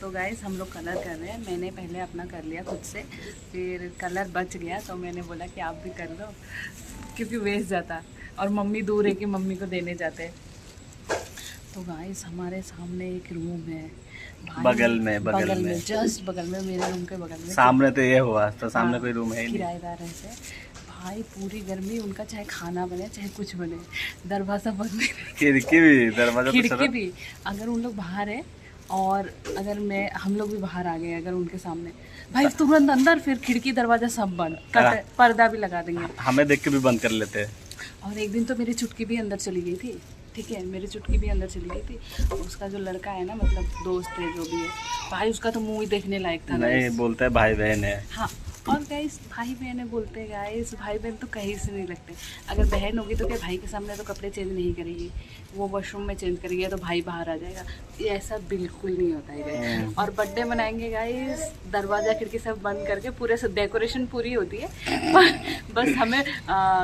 तो गाइस हम लोग कलर कर रहे हैं। मैंने पहले अपना कर लिया खुद से, फिर कलर बच गया तो मैंने बोला कि आप भी कर लो, क्योंकि वेस्ट जाता और मम्मी दूर है कि मम्मी को देने जाते। तो गाइस हमारे सामने एक रूम है, बगल में जस्ट बगल में, मेरे रूम के बगल में। सामने तो ये हुआ तो सामने कोई रूम है ही नहीं। किराएदार है भाई, पूरी गर्मी उनका, चाहे खाना बने चाहे कुछ बने, दरवाजा बंद, खिड़की भी दरवाजा, खिड़की भी। अगर उन लोग बाहर है और अगर हम लोग भी बाहर आ गए अगर उनके सामने, भाई तुरंत अंदर, फिर खिड़की दरवाजा सब बंद, पर्दा भी लगा देंगे। हमें देख के भी बंद कर लेते हैं। और एक दिन तो मेरी चुटकी भी अंदर चली गई थी, ठीक है, मेरी चुटकी भी अंदर चली गई थी। उसका जो लड़का है ना, मतलब दोस्त है जो भी है भाई, उसका तो मुंह ही देखने लायक था। नहीं बोलते है भाई बहन है। हाँ, और गाइस भाई बहन बोलते हैं गाइस, भाई बहन तो कहीं से नहीं लगते। अगर बहन होगी तो क्या भाई के सामने तो कपड़े चेंज नहीं करेगी, वो वॉशरूम में चेंज करेगी तो भाई बाहर आ जाएगा। ये ऐसा बिल्कुल नहीं होता है गाइस। और बर्थडे मनाएंगे गाइस, दरवाज़ा खिड़की सब बंद करके, पूरे से डेकोरेशन पूरी होती है बस हमें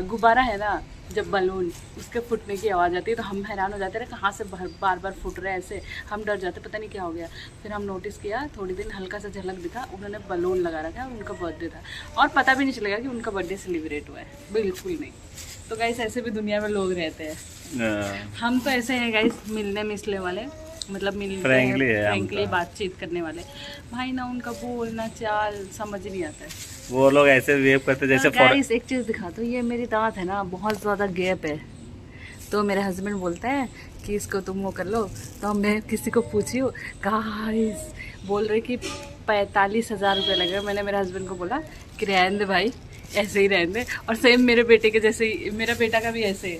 गुब्बारा है ना, जब बलून उसके फूटने की आवाज़ आती है तो हम हैरान हो जाते रहे, कहाँ से बार बार फूट रहे हैं ऐसे, हम डर जाते, पता नहीं क्या हो गया। फिर हम नोटिस किया, थोड़ी दिन हल्का सा झलक दिखा, उन्होंने बलून लगा रखा है, उनका बर्थडे था और पता भी नहीं चलेगा कि उनका बर्थडे सेलिब्रेट हुआ है, बिल्कुल नहीं। तो गाइस ऐसे भी दुनिया में लोग रहते हैं। हम तो ऐसे हैं गाइस, मिलने मिसले वाले, मतलब फ्रैंकली बातचीत करने वाले। भाई ना उनका बोलना चाल समझ नहीं आता है, वो लोग ऐसे वेव करते जैसे। गाइस एक चीज़ दिखा दो, ये मेरी दांत है ना बहुत ज़्यादा गैप है, तो मेरे हस्बैंड बोलते हैं कि इसको तुम वो कर लो। तो मैं किसी को पूछी हूँ, गाइस बोल रहे कि 45,000 रुपये लगे। मैंने मेरे हस्बैंड को बोला कि रहने दे भाई, ऐसे ही रहने दे। और सेम मेरे बेटे के जैसे ही, मेरा बेटा का भी ऐसे है।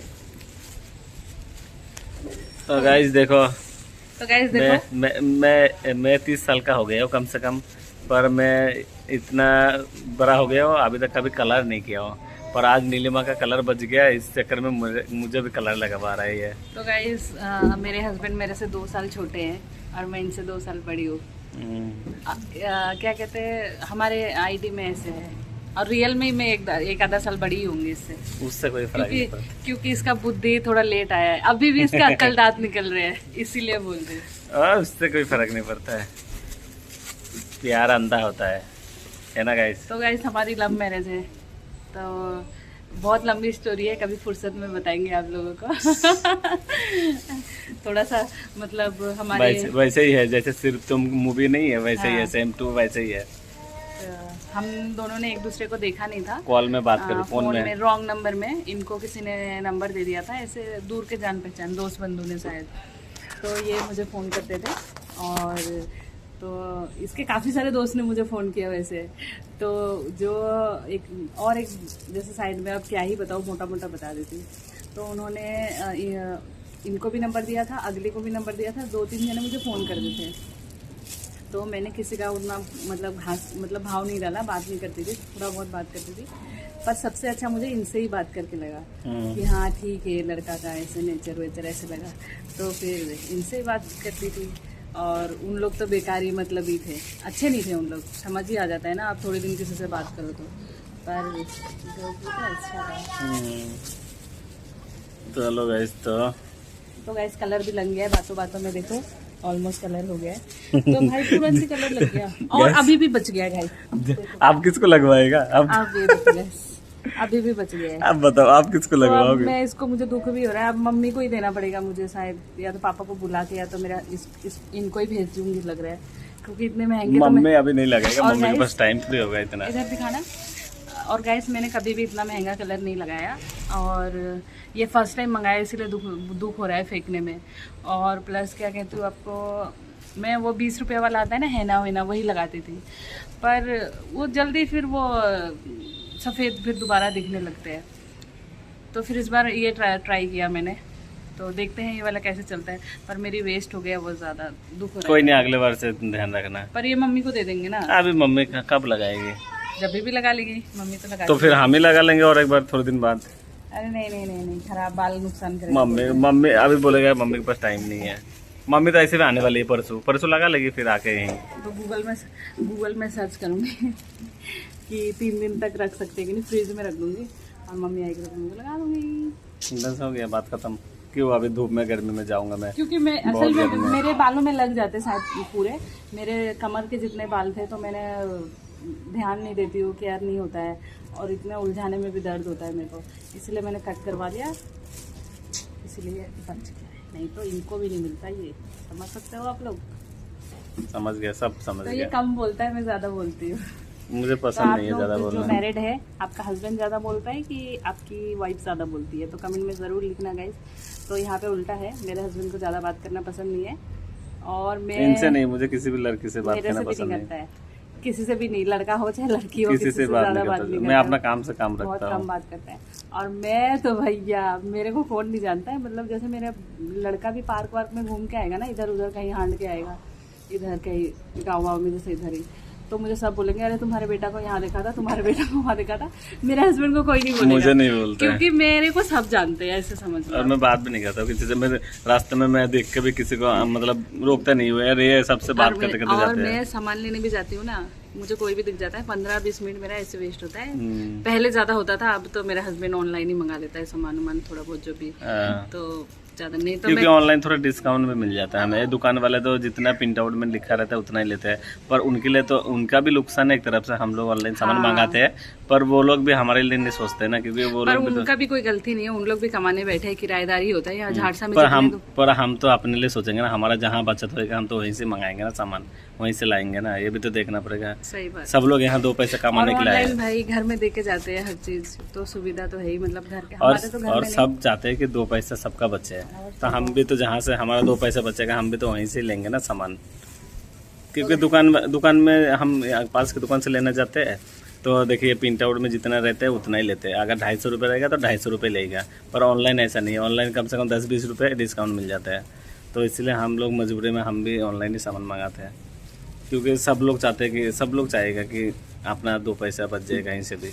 तो गाइस देखो, मैं 30 साल का हो गया हूँ कम से कम, पर मैं इतना बड़ा हो गया हूँ, अभी तक कभी कलर नहीं किया हूँ। पर आज नीलिमा का कलर बच गया, इस चक्कर में मुझे भी कलर लगवा रहा है। तो गाइस मेरे हस्बैंड मेरे से 2 साल छोटे हैं और मैं इनसे 2 साल बड़ी हूँ। क्या कहते हैं, हमारे आईडी में ऐसे है, और रियल में मैं एक आधा साल बड़ी होंगी इससे। उससे कोई फर्क नहीं पड़ता, क्योंकि इसका बुद्धि थोड़ा लेट आया है, अभी भी इसके अक्ल दांत निकल रहे हैं, इसीलिए बोल रहे हैं। उससे कोई फर्क नहीं पड़ता है, प्यार अंधा होता है ना गाइस। तो गाइस हमारी लव मैरिज है, तो बहुत लंबी स्टोरी है, कभी फुर्सत में बताएंगे आप लोगों को थोड़ा सा मतलब हमारे वैसे ही है, जैसे सिर्फ तुम मूवी नहीं है वैसे ही है, सेम टू वैसे ही है। हम दोनों ने एक दूसरे को देखा नहीं था, कॉल में बात करो, फोन में रॉन्ग नंबर में इनको किसी ने नंबर दे दिया था, ऐसे दूर के जान पहचान दोस्त बंधु ने शायद। तो ये मुझे फ़ोन करते थे, और तो इसके काफ़ी सारे दोस्त ने मुझे फ़ोन किया वैसे। तो जो एक जैसे साइड में, अब क्या ही बताऊँ, मोटा मोटा बता देती। तो उन्होंने इनको भी नंबर दिया था, अगले को भी नंबर दिया था, 2-3 जने मुझे फ़ोन कर देते। तो मैंने किसी का उतना मतलब भाव नहीं डाला, बात नहीं करती थी, थोड़ा बहुत बात करती थी। पर सबसे अच्छा मुझे इनसे ही बात करके लगा कि हाँ ठीक है, लड़का का ऐसे नेचर वेचर ऐसे लगा, तो फिर इनसे ही बात करती थी। और उन लोग तो बेकार ही मतलब ही थे, अच्छे नहीं थे उन लोग, समझ ही आ जाता है ना आप थोड़ी दिन किसी से बात करो तो। पर अच्छा था। चलो गाइस, तो गाइस कलर भी लग गया है, बातों बातों में देखो ऑलमोस्ट कलर हो गया है। तो भाई तुरंत से कलर लग गया, और अभी भी बच गया भाई। आप किसको लगवाएगा? आप ये बताइए, अभी भी बच गया है। आप बताओ आप किसको लगवाओगे? तो मैं इसको, मुझे दुख भी हो रहा है, अब मम्मी को ही देना पड़ेगा मुझे शायद, या तो पापा को बुला के, या तो मेरा इनको ही भेज दूंगी लग रहा है, क्योंकि इतने महंगे। मम्मी अभी नहीं लगेगा, मम्मी के पास टाइम थोड़ी होगा इतना। इधर दिखाना। और गाइस मैंने कभी भी इतना महंगा कलर नहीं लगाया, और ये फर्स्ट टाइम मंगाया, इसीलिए दुख हो रहा है फेंकने में। और प्लस क्या कहती हूँ आपको, मैं वो 20 रुपये वाला आता है ना, हैना वैना, वही लगाती थी, पर वो जल्दी फिर वो सफ़ेद फिर दोबारा दिखने लगते हैं। तो फिर इस बार ये ट्राई किया मैंने, तो देखते हैं ये वाला कैसे चलता है। पर मेरी वेस्ट हो गया बहुत ज़्यादा, दुख हो रहा है। कोई नहीं, अगले बार से ध्यान रखना। पर ये मम्मी को दे देंगे ना। अभी मम्मी कब लगाएगी? जब भी लगा लेगी मम्मी तो लगा। तो फिर हम ही लगा लेंगे और एक बार थोड़े दिन बाद। अरे नहीं, खराब बाल नुकसान करेगा। मम्मी अभी बोलेगा मम्मी के पास टाइम नहीं है। मम्मी तो ऐसे भी आने वाली है, परसों लगा लेगी, फिर आके यहीं। तो गूगल में सर्च करूँगी कि 3 दिन तक रख सकते हैं कि नहीं, फ्रिज में रख दूँगी, और मम्मी आएगी तो लगा दूँगी। बस हो गया, बात खत्म। क्यों अभी धूप में गर्मी में जाऊंगा मैं, क्योंकि मैं असल में मेरे बालों में लग जाते शायद पूरे, मेरे कमर के जितने बाल थे तो मैंने ध्यान नहीं देती हूँ, केयर नहीं होता है, और इतने उलझाने में भी दर्द होता है मेरे को, इसलिए मैंने कट करवा लिया, इसलिए बच गया। नहीं तो इनको भी नहीं मिलता, ये समझ सकते हो आप लोग। समझ गया, सब समझ तो गया। ये कम बोलता है, मैं ज्यादा बोलती हूँ। मुझे तो पसंद आप नहीं है लोग ज्यादा जो बोलना। मैरिड है, आपका हस्बैंड ज्यादा बोलता है कि आपकी वाइफ ज्यादा बोलती है, तो कमेंट में जरूर लिखना गाइस। तो यहाँ पे उल्टा है, मेरे हस्बैंड को ज्यादा बात करना पसंद नहीं है, और मैं इनसे नहीं, मुझे किसी भी लड़की से बात मेरे करना से भी पसंद नहीं नहीं, करता है, किसी से भी नहीं, लड़का हो चाहे लड़की हो, किसी से बात ज्यादा नहीं बात करता, नहीं मैं करता। अपना काम से काम बहुत रखता कम हूँ। बात करता है। और मैं तो भैया, मेरे को कौन नहीं जानता है, मतलब जैसे मेरा लड़का भी पार्क वार्क में घूम के आएगा ना, इधर उधर कहीं हांड के आएगा, इधर कहीं गाँव वाँव में, जैसे इधर ही, तो मुझे सब बोलेंगे अरे तुम्हारे बेटा को यहाँ देखा था, तुम्हारे बेटा को वहाँ देखा था। मेरे हस्बैंड को कोई नहीं बोलेगा, मुझे नहीं बोलते, क्योंकि मेरे को सब जानते हैं, ऐसे समझ लो। और मैं बात भी नहीं करता किसी से। मेरे रास्ते में मैं देख के भी किसी को मतलब रोकता नहीं हुआ यार, ये सबसे बात करते करते और जाते हैं। मैं सामान लेने भी जाती हूँ ना, मुझे कोई भी दिख जाता है, 15-20 मिनट मेरा ऐसे वेस्ट होता है। पहले ज्यादा होता था, अब तो मेरा हस्बैंड ऑनलाइन ही मंगा लेता है सामान वामान थोड़ा बहुत जो भी, हाँ। तो ज्यादा नहीं तो क्योंकि ऑनलाइन थोड़ा डिस्काउंट में मिल जाता है हमें। दुकान वाले तो जितना प्रिंट आउट में लिखा रहता है उतना ही लेते हैं, पर उनके लिए तो उनका भी नुकसान है एक तरफ से। हम लोग ऑनलाइन सामान मंगाते हैं, पर वो लोग भी हमारे लिए नहीं सोचते ना, क्योंकि वो पर लोग भी उनका भी कोई गलती नहीं है, उन लोग भी कमाने बैठे हैं, किराएदारी होता है यहाँ झाड़सा में। पर हम तो अपने लिए सोचेंगे ना, हमारा जहाँ बचत होएगा हम तो वहीं से मंगाएंगे ना सामान, वहीं से लाएंगे ना, ये भी तो देखना पड़ेगा। सही बात। सब लोग यहाँ 2 पैसे कमाने के लिए आए हैं। भाई घर में देके जाते हैं हर चीज, तो सुविधा तो है ही, मतलब घर के और हमारे तो घर और में सब चाहते हैं कि 2 पैसा सबका बचे, तो हम भी तो जहाँ से हमारा 2 पैसा बचेगा हम भी तो वहीं से लेंगे ना सामान। क्योंकि दुकान में हम पास की दुकान से लेने जाते हैं तो देखिए प्रिंट आउट में जितना रहता है उतना ही लेते हैं। अगर 250 रुपये रहेगा तो 250 रुपये लेगा, पर ऑनलाइन ऐसा नहीं है। ऑनलाइन कम से कम 10-20 रुपये डिस्काउंट मिल जाता है, तो इसलिए हम लोग मजबूरी में हम भी ऑनलाइन ही सामान मंगाते हैं, क्योंकि सब लोग चाहते हैं कि सब लोग चाहेगा कि अपना 2 पैसा बच जाए कहीं से भी,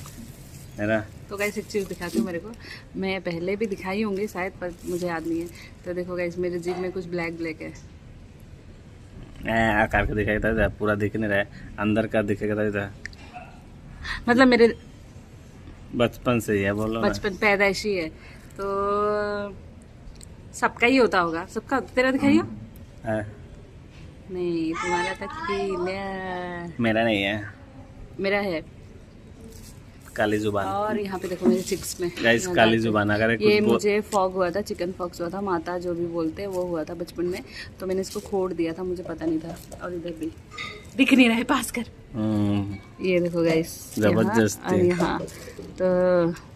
है ना। तो गाइस एक चीज़ दिखाती हूँ, मेरे को मैं पहले भी दिखाई होंगी शायद, पर मुझे याद नहीं है। तो देखो गाइस मेरे जीभ में कुछ ब्लैक ब्लैक है, आकार का दिखाई देता है, पूरा दिख नहीं रहा है, अंदर का दिखेगा था। मतलब मेरे बचपन से ही है, बोलो ना। बचपन पैदाइशी है, तो सबका ही होता होगा, सबका। तेरा दिखाइयो। है। नहीं तुम्हारा तक मेरा नहीं है, मेरा है। काली जुबान। और यहाँ पे देखो मेरे चिक्स में गाइस काली जुबान। अगर ये मुझे फॉग हुआ था, चिकन फॉक्स हुआ था, माता जो भी बोलते हैं वो हुआ था बचपन में, तो मैंने इसको खोड़ दिया था, मुझे पता नहीं था। और इधर भी दिख नहीं रहा है, पास कर। ये देखो गाइस जबरदस्त। यहाँ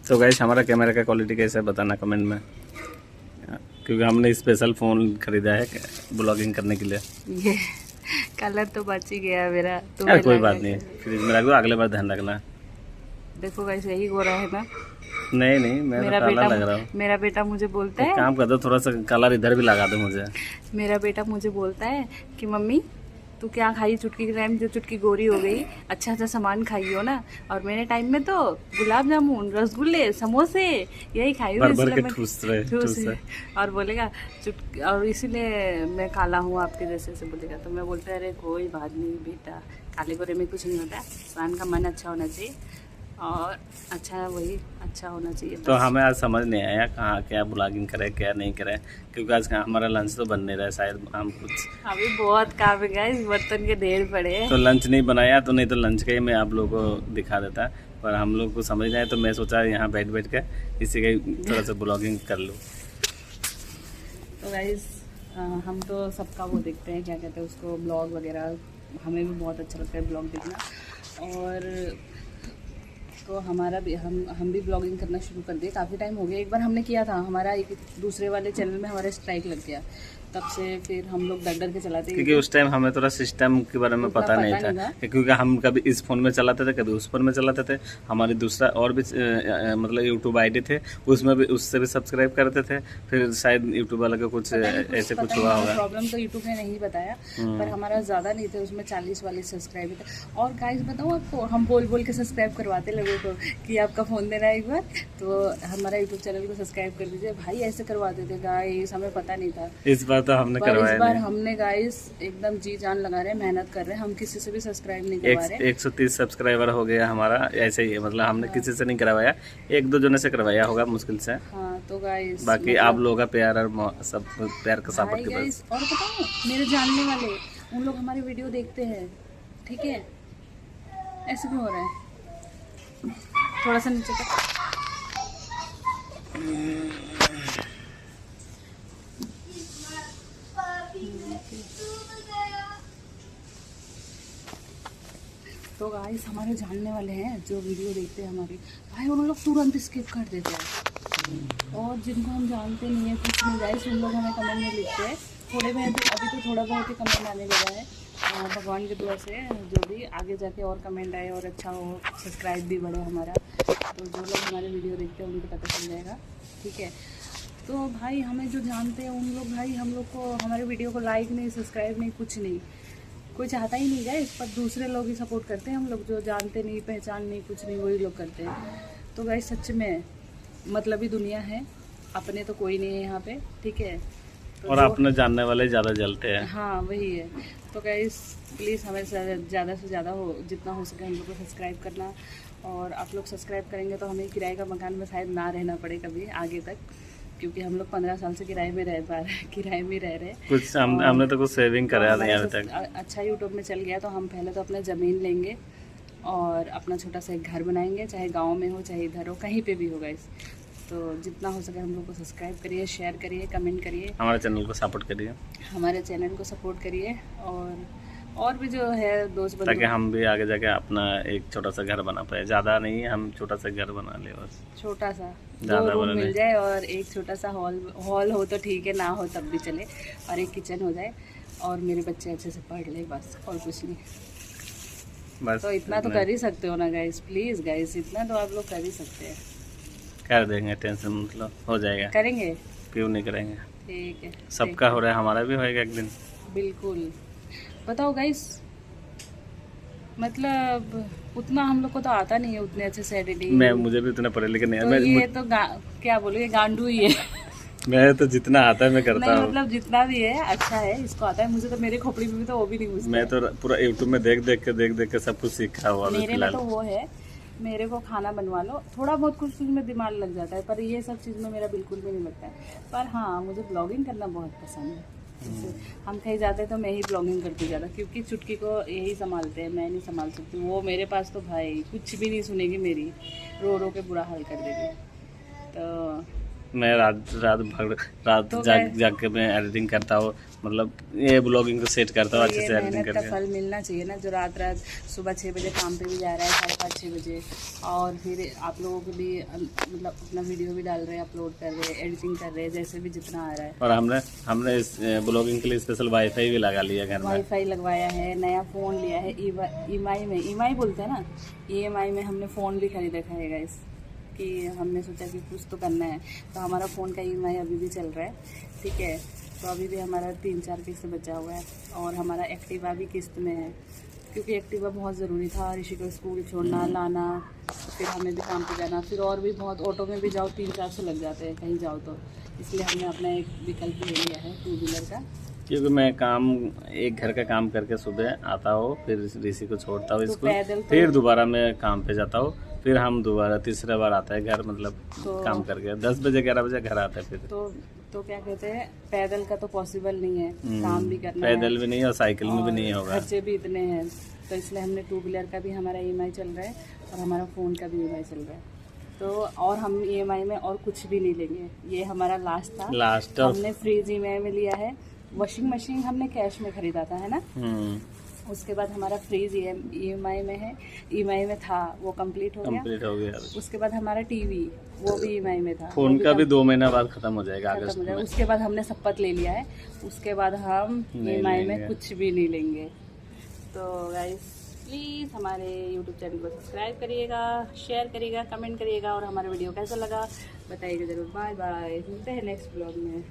तो गाइस हमारा कैमरा का क्वालिटी कैसा है बताना कमेंट में, क्योंकि हमने स्पेशल फ़ोन खरीदा है ब्लॉगिंग करने के लिए। ये कलर तो बच ही गया मेरा, तो कोई बात नहीं, फ्रिज में रख दो, अगले बार ध्यान रखना। देखो गाइस यही गोरा है ना। नहीं मैं मेरा तो काला बेटा लग रहा हूँ। मेरा बेटा मुझे बोलता है, काम कर दो, थोड़ा सा कलर इधर भी लगा दो मुझे। मेरा बेटा मुझे बोलता है कि मम्मी तू क्या खाई, चुटकी के टाइम जो चुटकी गोरी हो गई, अच्छा अच्छा सामान खाई हो ना। और मेरे टाइम में तो गुलाब जामुन, रसगुल्ले, समोसे यही खाई हूँ, भर के ठूस रहे। और बोलेगा और इसीलिए मैं काला हूँ आपके जैसे से बोलेगा। तो मैं बोलते अरे कोई बात नहीं बेटा, काले गोरे में कुछ नहीं होता, इंसान का मन अच्छा होना चाहिए और अच्छा होना चाहिए। तो हमें आज समझ नहीं आया कहाँ क्या ब्लॉगिंग करे क्या नहीं करे, क्योंकि आज हमारा लंच तो बन नहीं रहा है, शायद हम कुछ अभी बहुत काम है गाइस, बर्तन के ढेर पड़े हैं। तो लंच नहीं बनाया, तो नहीं तो लंच का ही मैं आप लोगों को दिखा देता, पर हम लोग को समझ नहीं आया, तो मैं सोचा यहाँ बैठ के इसी का थोड़ा सा ब्लॉगिंग कर लूँ। तो गाइस हम तो सबका वो देखते हैं, क्या कहते हैं उसको, ब्लॉग वगैरह, हमें भी बहुत अच्छा लगता है ब्लॉग देखना। और तो हमारा भी हम भी ब्लॉगिंग करना शुरू कर दिए, काफ़ी टाइम हो गया। एक बार हमने किया था, हमारा एक दूसरे वाले चैनल में हमारा स्ट्राइक लग गया, तब से फिर हम लोग डर के चलाते, क्योंकि उस टाइम हमें थोड़ा सिस्टम के बारे में पता नहीं था, क्योंकि हम कभी इस फोन में चलाते थे, कभी उस फोन में चलाते थे। हमारी दूसरा और भी मतलब यूट्यूब आईडी थे, उसमें भी उससे भी सब्सक्राइब करते थे। फिर शायद यूट्यूब वाला का कुछ ऐसे कुछ हुआ होगा, प्रॉब्लम तो यूट्यूब ने नहीं बताया, पर हमारा ज़्यादा नहीं थे, उसमें 40 वाले सब्सक्राइबर थे। और गाइस बताऊँ आपको, हम बोल के सब्सक्राइब करवाते लोगों को कि आपका फ़ोन देना एक बार, तो हमारा यूट्यूब चैनल को सब्सक्राइब कर दीजिए। भाई ऐसे करवाते थे गाइस, हमें पता नहीं था। इस बार तो हमने पर करवाया इस बार नहीं। हमने गाइस एकदम जी जान लगा रहे हैं, मेहनत कर रहे हैं, हम किसी से भी सब्सक्राइब नहीं करवा रहे। 130 सब्सक्राइबर हो गया हमारा, ऐसे ही है, मतलब हमने किसी से नहीं करवाया, एक दो जने से करवाया होगा मुश्किल से। हाँ तो गाइस बाकी आप लोगों का प्यार और सब प्यार का भाई सपोर्ट के गाइस, बस। और बताओ मेरे जानने वाले उन लोग हमारी वीडियो देखते हैं, ठीक है? ऐसे क्यों हो रहा है? थोड़ा सा नीचे तक। तो गाइस हमारे जानने वाले हैं जो वीडियो देखते हैं हमारी, भाई उन लोग तुरंत स्किप कर देते हैं। और जिनको हम जानते नहीं है कुछ नहीं गाइस, उन लोग हमें कमेंट में लिखते हैं। थोड़े में अभी तो थोड़ा बहुत ही कमेंट आने लगा है, भगवान की दुआ से जो भी आगे जाके और कमेंट आए और अच्छा हो, सब्सक्राइब भी बढ़े हमारा, तो जो लोग हमारे वीडियो देखते हैं उनको पता चल जाएगा, ठीक है? तो भाई हमें जो जानते हैं उन लोग भाई हम लोग को हमारे वीडियो को लाइक नहीं, सब्सक्राइब नहीं, कुछ नहीं, कोई चाहता ही नहीं है, पर दूसरे लोग ही सपोर्ट करते हैं। हम लोग जो जानते नहीं, पहचान नहीं, कुछ नहीं, वही लोग करते हैं। तो गाइस सच में मतलब ही दुनिया है, अपने तो कोई नहीं है यहाँ पे, ठीक है? तो और अपने जानने वाले ज़्यादा जलते हैं। हाँ वही है। तो गाइस प्लीज़ हमें ज़्यादा से ज़्यादा हो जितना हो सके हम लोग को सब्सक्राइब करना, और आप लोग सब्सक्राइब करेंगे तो हमें किराए का मकान में शायद ना रहना पड़े कभी आगे तक, क्योंकि हम लोग 15 साल से किराए में रह पा रहे हैं, किराए में रह रहे हैं। कुछ हमने तो कुछ सेविंग करा नहीं अभी तक। अच्छा यूट्यूब में चल गया तो हम पहले तो अपना ज़मीन लेंगे और अपना छोटा सा एक घर बनाएंगे, चाहे गांव में हो चाहे इधर हो, कहीं पे भी होगा। इस तो जितना हो सके हम लोग को सब्सक्राइब करिए, शेयर करिए, कमेंट करिए, हमारे चैनल को सपोर्ट करिए, हमारे चैनल को सपोर्ट करिए, और भी जो है दोस्त ताकि बंधु, हम भी आगे जाके अपना एक छोटा सा घर बना पाए। ज़्यादा नहीं, हम छोटा सा घर बना ले बस। छोटा सा ज़्यादा 2 रूम बड़ा मिल नहीं। जाए और एक छोटा सा हॉल हो तो ठीक है, ना हो तब भी चले, और एक किचन हो जाए और मेरे बच्चे अच्छे से पढ़ ले, बस और कुछ नहीं। बस तो इतना तो कर ही सकते हो ना गाइस, प्लीज़ गाइस, इतना तो आप लोग कर ही सकते हैं। कर देंगे, टेंशन मतलब हो जाएगा, करेंगे, क्यों नहीं करेंगे। ठीक है, सबका हो रहा है, हमारा भी होएगा एक दिन। बिल्कुल। बताओ गाइस, मतलब उतना हम लोग को तो आता नहीं है उतने अच्छे से एडिटिंग। मुझे भी उतना पढ़े लिखे नहीं है। तो ये तो क्या बोलोगे, गांडू ही है। मैं तो जितना आता है मैं करता नहीं हूँ। मतलब जितना भी है अच्छा है, इसको आता है, मुझे तो मेरे खोपड़ी में भी तो वो भी नहीं घुसता। मैं तो पूरा यूट्यूब में देख देख के सब कुछ सीखा हुआ अभी मेरे में फिलहाल। तो वो है, मेरे को खाना बनवा लो, थोड़ा बहुत कुछ चीज़ में दिमाग लग जाता है, पर ये सब चीज़ में मेरा बिल्कुल भी नहीं लगता है। पर हाँ मुझे ब्लॉगिंग करना बहुत पसंद है। जैसे हम कहीं जाते हैं तो मैं ही ब्लॉगिंग करती ज़्यादा, क्योंकि चुटकी को यही संभालते हैं, मैं नहीं संभाल सकती। वो मेरे पास तो भाई कुछ भी नहीं सुनेगी मेरी, रो रो के बुरा हाल कर देगी। तो मैं रात तो जाग के मैं एडिटिंग करता हूँ, मतलब ये ब्लॉगिंग को सेट करता हूँ अच्छे ये से एडिटिंग मेहनत का करके। फल मिलना चाहिए ना, जो रात सुबह 6 बजे काम पे भी जा रहा है, 5:30-6 बजे, और फिर आप लोगों के लिए मतलब अपना वीडियो भी डाल रहे हैं, अपलोड कर रहे हैं, एडिटिंग कर रहे हैं, जैसे भी जितना आ रहा है। और हमने इस ब्लॉगिंग के लिए स्पेशल वाईफाई भी लगा लिया घर में। वाईफाई लगवाया है, नया फ़ोन लिया है, EMI बोलते हैं ना, EMI में हमने फ़ोन भी खरीदा है गाइस, कि हमने सोचा कि कुछ तो करना है। तो हमारा फ़ोन का EMI अभी भी चल रहा है, ठीक है? तो अभी भी हमारा 3-4 किस्त बचा हुआ है, और हमारा एक्टिवा भी किस्त में है, क्योंकि एक्टिवा बहुत ज़रूरी था, ऋषि को स्कूल छोड़ना लाना, फिर हमें भी काम पे जाना, फिर और भी बहुत, ऑटो में भी जाओ 300-400 लग जाते हैं कहीं जाओ तो, इसलिए हमने अपना एक विकल्प ले लिया है 2 व्हीलर का। क्योंकि मैं एक घर का काम करके सुबह आता हूँ, फिर ऋषि को छोड़ता हूँ तो स्कूल, पैदल तो- फिर दोबारा मैं काम पे जाता हूँ, फिर हम दोबारा तीसरा बार आता है घर, मतलब तो- काम करके 10 बजे 11 बजे घर आता है फिर। तो क्या कहते हैं, पैदल का तो पॉसिबल नहीं है, काम भी करना पैदल है, भी नहीं और साइकिल में भी नहीं होगा। खर्चे भी इतने हैं, तो इसलिए हमने 2 व्हीलर का भी हमारा EMI चल रहा है, और हमारा फ़ोन का भी EMI चल रहा है। तो और हम EMI में और कुछ भी नहीं लेंगे, ये हमारा लास्ट था। लास्ट और हमने फ्रिज EMI में लिया है, वॉशिंग मशीन हमने कैश में खरीदा था, है ना? उसके बाद हमारा फ्रिज EMI में है, EMI में था, वो कंप्लीट हो गया। उसके बाद हमारा टीवी, वो भी EMI में था। फोन का भी 2 महीना बाद खत्म हो जाएगा, अगस्त में। उसके बाद हमने शपथ ले लिया है, उसके बाद हम EMI में कुछ भी नहीं लेंगे। तो गाइस प्लीज़ हमारे YouTube चैनल को सब्सक्राइब करिएगा, शेयर करिएगा, कमेंट करिएगा, और हमारा वीडियो कैसा लगा बताइएगा ज़रूर। बाय बाय, मिलते हैं नेक्स्ट ब्लॉग में।